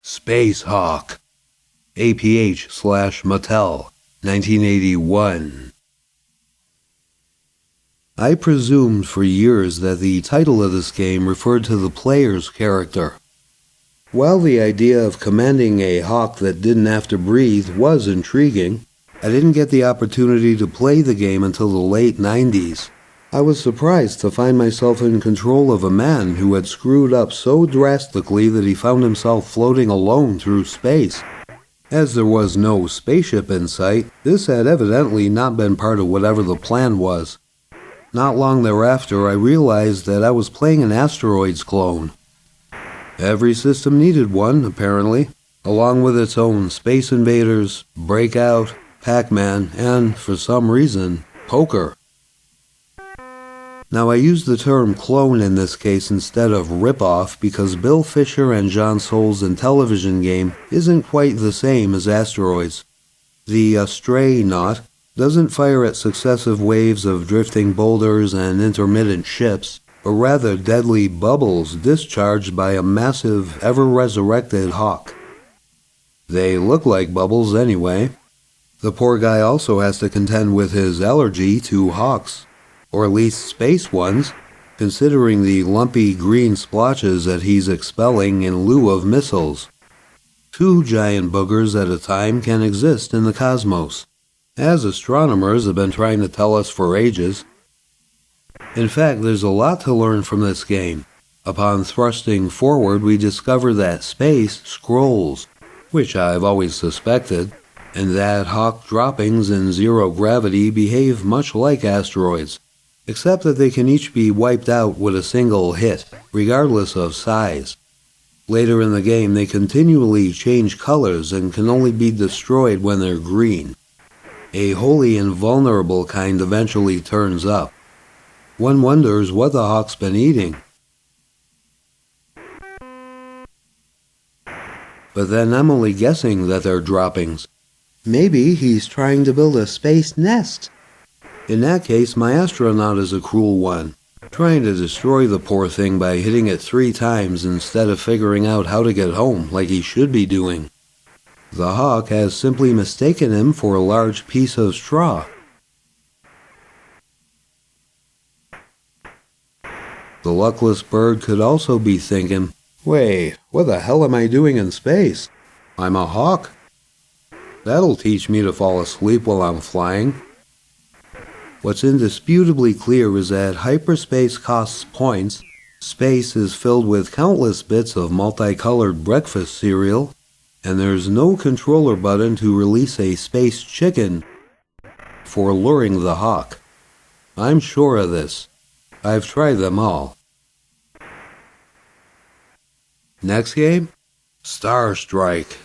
Space Hawk. APH/Mattel, 1981. I presumed for years that the title of this game referred to the player's character. While the idea of commanding a hawk that didn't have to breathe was intriguing, I didn't get the opportunity to play the game until the late 90s. I was surprised to find myself in control of a man who had screwed up so drastically that he found himself floating alone through space. As there was no spaceship in sight, this had evidently not been part of whatever the plan was. Not long thereafter, I realized that I was playing an Asteroids clone. Every system needed one, apparently, along with its own Space Invaders, Breakout, Pac-Man, and, for some reason, poker. Now, I use the term clone in this case instead of rip-off because Bill Fisher and John Soule's Intellivision game isn't quite the same as Asteroids. The Astronaut doesn't fire at successive waves of drifting boulders and intermittent ships, but rather deadly bubbles discharged by a massive, ever-resurrected hawk. They look like bubbles anyway. The poor guy also has to contend with his allergy to hawks, or at least space ones, considering the lumpy green splotches that he's expelling in lieu of missiles. 2 giant boogers at a time can exist in the cosmos, as astronomers have been trying to tell us for ages. In fact, there's a lot to learn from this game. Upon thrusting forward, we discover that space scrolls, which I've always suspected, and that hawk droppings in zero gravity behave much like asteroids, except that they can each be wiped out with a single hit, regardless of size. Later in the game, they continually change colors and can only be destroyed when they're green. A wholly invulnerable kind eventually turns up. One wonders what the hawk's been eating. But then I'm only guessing that they're droppings. Maybe he's trying to build a space nest. In that case, my astronaut is a cruel one, trying to destroy the poor thing by hitting it 3 times instead of figuring out how to get home like he should be doing. The hawk has simply mistaken him for a large piece of straw. The luckless bird could also be thinking, "Wait, what the hell am I doing in space? I'm a hawk. That'll teach me to fall asleep while I'm flying." What's indisputably clear is that hyperspace costs points, space is filled with countless bits of multicolored breakfast cereal, and there's no controller button to release a space chicken for luring the hawk. I'm sure of this. I've tried them all. Next game? Star Strike.